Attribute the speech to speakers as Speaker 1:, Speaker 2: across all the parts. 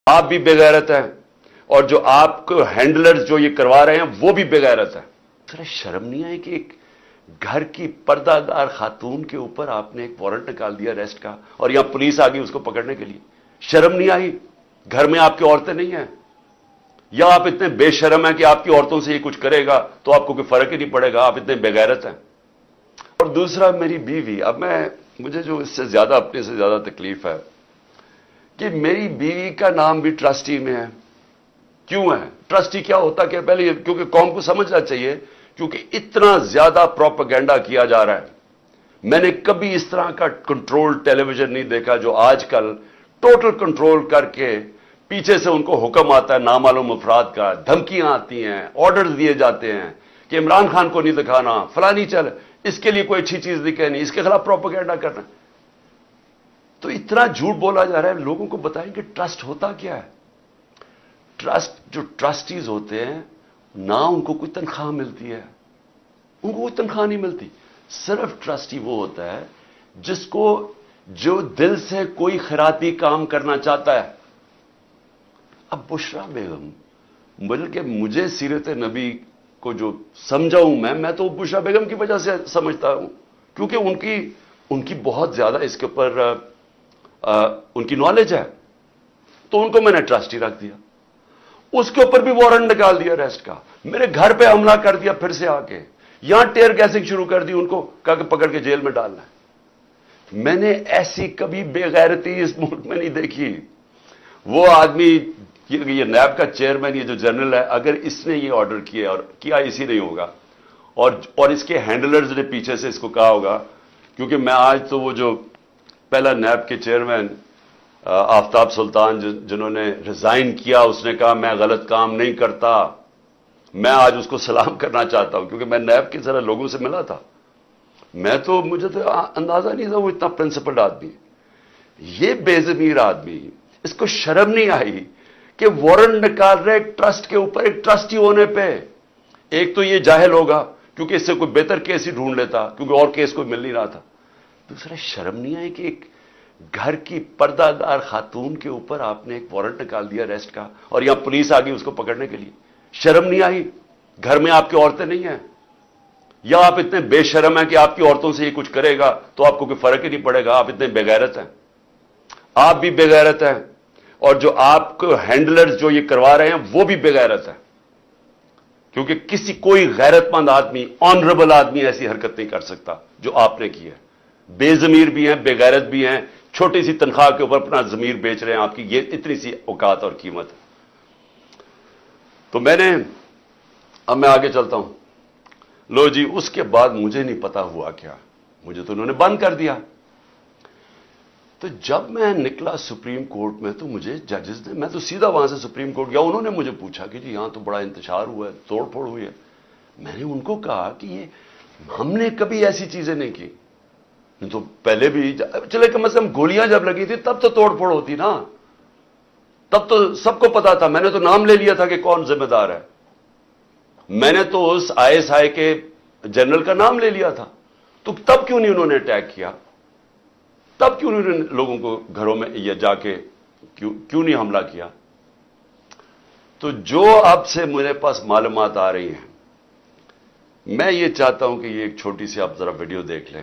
Speaker 1: آپ بھی بےغیرت ہیں اور جو آپ کو ہینڈلرز جو یہ کروا رہے ہیں وہ بھی بےغیرت ہیں. ذرا شرم نہیں آئی کہ ایک گھر کی پردہ دار خاتون کے اوپر آپ نے ایک وارنٹ نکال دیا ریسٹ کا اور یہاں پولیس آ گئی اس کو پکڑنے کے لیے؟ شرم نہیں آئی؟ گھر میں آپ کی عورتیں نہیں ہیں؟ یا آپ اتنے بے شرم ہیں کہ آپ کی عورتوں سے یہ کچھ کرے گا تو آپ کو کوئی فرق ہی نہیں پڑے گا، آپ اتنے بےغیرت ہیں؟ اور دوسرا میری بیوی، اب مجھے جو اس سے زیادہ اپنے سے زیادہ تکلیف ہے کہ میری بیوی کا نام بھی ٹرسٹی میں ہے. کیوں ہے؟ ٹرسٹی کیا ہوتا کہ پہلے کیونکہ قوم کو سمجھنا چاہیے، کیونکہ اتنا زیادہ پروپیگنڈا کیا جا رہا ہے. میں نے کبھی اس طرح کا کنٹرول ٹیلی ویژن نہیں دیکھا جو آج کل ٹوٹل کنٹرول کر کے پیچھے سے ان کو حکم آتا ہے نامعلوم افراد کا، دھمکیاں آتی ہیں، آرڈرز دیے جاتے ہیں کہ عمران خان کو نہیں دکھانا، فلانی چل، اس کے لیے کوئی اچھی چیز نہیں کہنی، اس کے خلاف پروپیگنڈا کرنا. تو اتنا جھوٹ بولا جا رہا ہے. لوگوں کو بتائیں کہ ٹرسٹ ہوتا کیا ہے. ٹرسٹ، جو ٹرسٹیز ہوتے ہیں نہ ان کو کوئی تنخواہ ملتی ہے، ان کو کوئی تنخواہ نہیں ملتی. صرف ٹرسٹی وہ ہوتا ہے جس کو جو دل سے کوئی خیراتی کام کرنا چاہتا ہے. اب بشرا بیگم، بلکہ مجھے سیرت نبی کو جو سمجھا ہوں میں تو بشرا بیگم کی وجہ سے سمجھتا ہوں، کیونکہ ان کی بہت زیادہ اس کے اوپر ان کی نالج ہے. تو ان کو میں نے ٹرسٹی رکھ دیا. اس کے اوپر بھی وارنٹ نکال دیا ریسٹ کا. میرے گھر پہ حملہ کر دیا پھر سے آ کے، یہاں ٹیئر گیسنگ شروع کر دی، ان کو کہا کہ پکڑ کے جیل میں ڈالنا ہے. میں نے ایسی کبھی بے غیرتی اس ملک میں نہیں دیکھی. وہ آدمی، یہ نیب کا چیئرمین، یہ جو جنرل ہے، اگر اس نے یہ آرڈر کیا اور کیا اسی نہیں ہوگا اور اس کے ہینڈلرز نے پیچھے سے اس کو کہا ہوگا، کیونکہ میں آج تو وہ جو پہلا نیب کے چیئرمین آفتاب سلطان جنہوں نے ریزائن کیا، اس نے کہا میں غلط کام نہیں کرتا. میں آج اس کو سلام کرنا چاہتا ہوں کیونکہ میں نیب کے ذرا لوگوں سے ملا تھا. مجھے تو اندازہ نہیں تھا وہ اتنا پرنسپلڈ آدمی. یہ بے ضمیر آدمی، اس کو شرم نہیں آئی کہ وارنٹ نکال رہے ایک ٹرسٹ کے اوپر، ایک ٹرسٹی ہونے پہ. ایک تو یہ جاہل ہوگا کیونکہ اس سے کوئی بہتر کیس ہی ڈھونڈ لیتا کیونکہ اور کیس کوئی مل نہیں رہا تھا. دوسرا شرم نہیں آئی کہ ایک گھر کی پردہ دار خاتون کے اوپر آپ نے ایک وارنٹ نکال دیا ریسٹ کا اور یہاں پولیس آ گئی اس کو پکڑنے کے لیے؟ شرم نہیں آئی؟ گھر میں آپ کی عورتیں نہیں ہیں؟ یا آپ اتنے بے شرم ہیں کہ آپ کی عورتوں سے یہ کچھ کرے گا تو آپ کو کوئی فرق ہی نہیں پڑے گا، آپ اتنے بےغیرت ہیں؟ آپ بھی بےغیرت ہیں اور جو آپ کو ہینڈلرز جو یہ کروا رہے ہیں وہ بھی بےغیرت ہیں. کیونکہ کوئی غیرت مند آدمی، آنریبل آدمی ایسی حرکت نہیں کر سکتا جو آپ نے کی ہے. بے ضمیر بھی ہیں، بے غیرت بھی ہیں، چھوٹی سی تنخواہ کے اوپر اپنا ضمیر بیچ رہے ہیں. آپ کی یہ اتنی سی اوقات اور قیمت ہے. تو اب میں آگے چلتا ہوں. لو جی، اس کے بعد مجھے نہیں پتا ہوا کیا، مجھے تو انہوں نے بند کر دیا. تو جب میں نکلا سپریم کورٹ میں تو مجھے ججز نے، میں تو سیدھا وہاں سے سپریم کورٹ گیا، انہوں نے مجھے پوچھا کہ جی یہاں تو بڑا انتشار ہوا ہے، توڑ پھوڑ ہوئی ہے. میں نے ان کو کہا کہ ہم نے کبھی ایسی چیزیں نہیں کی. تو پہلے بھی چلے کم از کم گولیاں جب لگی تھی تب تو توڑ پھوڑ ہوتی نا، تب تو سب کو پتا تھا. میں نے تو نام لے لیا تھا کہ کون ذمہ دار ہے. میں نے تو اس ISI کے جنرل کا نام لے لیا تھا. تو تب کیوں نہیں انہوں نے اٹیک کیا؟ تب کیوں نہیں لوگوں کو گھروں میں یا جا کے کیوں نہیں حملہ کیا؟ تو جو اب سے میرے پاس معلومات آ رہی ہیں، میں یہ چاہتا ہوں کہ یہ ایک چھوٹی سی آپ ذرا ویڈیو دیکھ لیں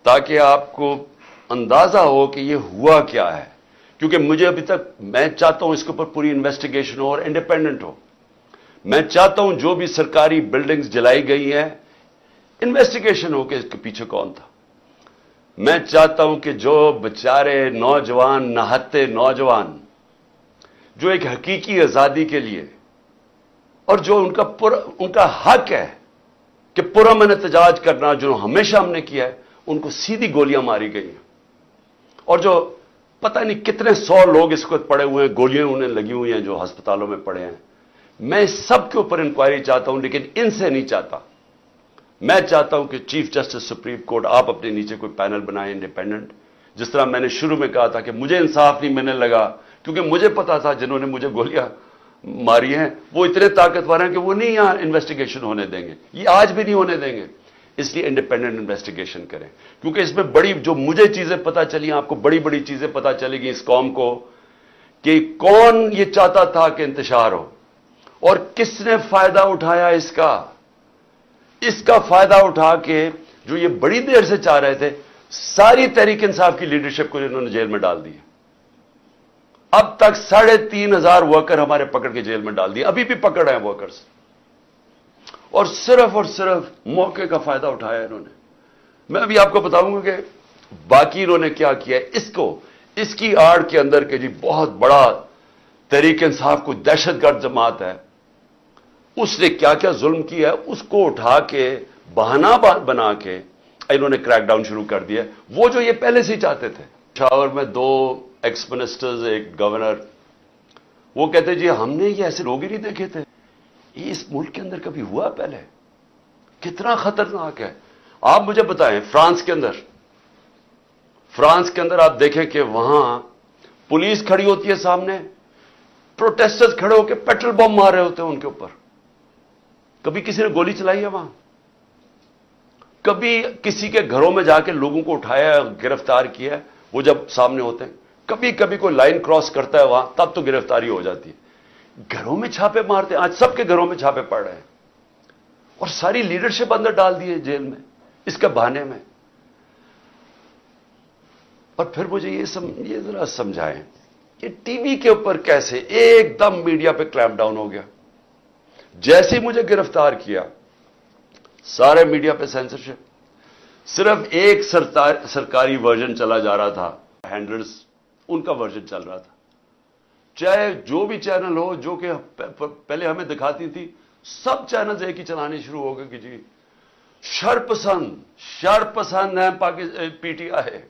Speaker 1: تاکہ آپ کو اندازہ ہو کہ یہ ہوا کیا ہے. کیونکہ مجھے ابھی تک، میں چاہتا ہوں اس کے اوپر پوری انویسٹیگیشن ہو اور انڈیپینڈنٹ ہو. میں چاہتا ہوں جو بھی سرکاری بلڈنگز جلائی گئی ہیں انویسٹیگیشن ہو کہ اس کے پیچھے کون تھا. میں چاہتا ہوں کہ جو بیچارے نوجوان، نہتے نوجوان جو ایک حقیقی آزادی کے لیے اور جو ان کا حق ہے کہ پرامن احتجاج کرنا، جو ہمیشہ ہم نے کیا ہے، ان کو سیدھی گولیاں ماری گئی ہیں. اور جو پتہ نہیں کتنے 100 لوگ اس وقت پڑے ہوئے ہیں، گولیاں انہیں لگی ہوئی ہیں جو ہسپتالوں میں پڑے ہیں. میں اس سب کے اوپر انکوائری چاہتا ہوں، لیکن ان سے نہیں چاہتا. میں چاہتا ہوں کہ چیف جسٹس سپریم کورٹ آپ اپنے نیچے کوئی پینل بنائیں انڈیپینڈنٹ. جس طرح میں نے شروع میں کہا تھا کہ مجھے انصاف نہیں ملنے لگا کیونکہ مجھے پتا تھا جنہوں نے مجھے گولیاں ماری ہیں وہ اتنے طاقتور ہیں کہ وہ نہیں یہاں انویسٹیگیشن ہونے دیں گے، یہ آج بھی نہیں ہونے دیں گے. اس لیے انڈیپینڈنٹ انویسٹیگیشن کریں کیونکہ اس میں بڑی جو مجھے چیزیں پتہ چلی، آپ کو بڑی بڑی چیزیں پتہ چلے گی اس قوم کو کہ کون یہ چاہتا تھا کہ انتشار ہو اور کس نے فائدہ اٹھایا اس کا فائدہ اٹھا کے جو یہ بڑی دیر سے چاہ رہے تھے، ساری تحریک انصاف کی لیڈرشپ کو انہوں نے جیل میں ڈال دیا۔ اب تک 3,500 ورکر ہمارے پکڑ کے جیل میں ڈال دیے، ابھی بھی پکڑ رہے ہیں ورکرز، اور صرف موقع کا فائدہ اٹھایا انہوں نے۔ میں ابھی آپ کو بتاؤں گا کہ باقی انہوں نے کیا کیا ہے۔ اس کی آڑ کے اندر کہ جی بہت بڑا تحریک انصاف کو دہشت گرد جماعت ہے، اس نے کیا کیا ظلم کیا ہے، اس کو اٹھا کے بہانہ بنا کے انہوں نے کریک ڈاؤن شروع کر دیا، وہ جو یہ پہلے سے ہی چاہتے تھے۔ پشاور میں 2 ایکس منسٹرز، ایک گورنر، وہ کہتے جی ہم نے یہ ایسے لوگ ہی نہیں دیکھے تھے، یہ اس ملک کے اندر کبھی ہوا پہلے؟ کتنا خطرناک ہے۔ آپ مجھے بتائیں، فرانس کے اندر آپ دیکھیں کہ وہاں پولیس کھڑی ہوتی ہے سامنے، پروٹیسٹرز کھڑے ہو کے پیٹرول بم مار رہے ہوتے ہیں ان کے اوپر۔ کبھی کسی نے گولی چلائی ہے وہاں؟ کبھی کسی کے گھروں میں جا کے لوگوں کو اٹھایا، گرفتار کیا ہے وہ جب سامنے ہوتے ہیں؟ کبھی کوئی لائن کراس کرتا ہے وہاں، تب تو گرفتاری ہو جاتی ہے۔ گھروں میں چھاپے مارتے ہیں، آج سب کے گھروں میں چھاپے پڑ رہے ہیں، اور ساری لیڈرشپ اندر ڈال دی ہے جیل میں اس کے بہانے میں۔ اور پھر مجھے یہ ذرا سمجھائیں کہ ٹی وی کے اوپر کیسے ایک دم میڈیا پہ کلیمپ ڈاؤن ہو گیا؟ جیسے مجھے گرفتار کیا، سارے میڈیا پہ سینسرشپ، صرف ایک سرکاری ورژن چلا جا رہا تھا، ہینڈلرز ان کا ورژن چل رہا تھا، چاہے جو بھی چینل ہو جو کہ پہلے ہمیں دکھاتی تھی، سب چینلز ایک ہی چلانے شروع ہو گئے کہ جی شرپسند ہے پی ٹی آئی،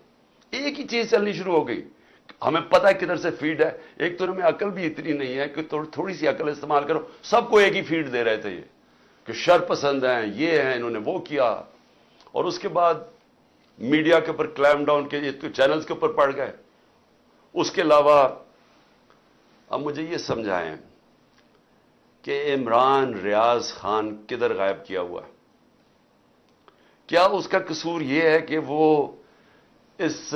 Speaker 1: ایک ہی چیز چلنی شروع ہو گئی۔ ہمیں پتہ ہے کدھر سے فیڈ ہے، ایک تو ہمیں عقل بھی اتنی نہیں ہے کہ تھوڑی سی عقل استعمال کرو، سب کو ایک ہی فیڈ دے رہے تھے یہ کہ شرپسند ہیں، یہ ہیں، انہوں نے وہ کیا، اور اس کے بعد میڈیا کے اوپر کلیمپ ڈاؤن کے چینلز کے اوپر پڑ گئے۔ اس کے علاوہ اب مجھے یہ سمجھائیں کہ عمران ریاض خان کدھر غائب کیا ہوا ہے؟ کیا اس کا قصور یہ ہے کہ وہ اس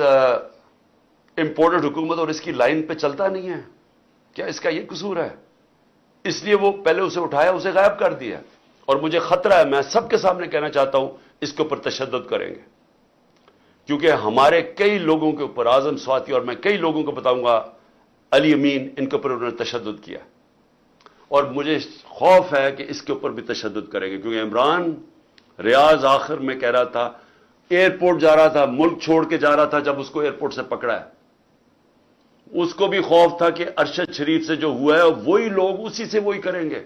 Speaker 1: امپورٹڈ حکومت اور اس کی لائن پہ چلتا نہیں ہے؟ کیا اس کا یہ قصور ہے؟ اس لیے وہ پہلے اسے اٹھایا، اسے غائب کر دیا، اور مجھے خطرہ ہے، میں سب کے سامنے کہنا چاہتا ہوں اس کے اوپر تشدد کریں گے، کیونکہ ہمارے کئی لوگوں کے اوپر، اعظم سواتی اور میں کئی لوگوں کو بتاؤں گا، علی امین، ان کے اوپر انہوں نے تشدد کیا، اور مجھے خوف ہے کہ اس کے اوپر بھی تشدد کریں گے، کیونکہ عمران ریاض آخر میں کہہ رہا تھا، ایئرپورٹ جا رہا تھا، ملک چھوڑ کے جا رہا تھا، جب اس کو ایئرپورٹ سے پکڑا ہے، اس کو بھی خوف تھا کہ ارشد شریف سے جو ہوا ہے وہی لوگ اسی سے وہی کریں گے۔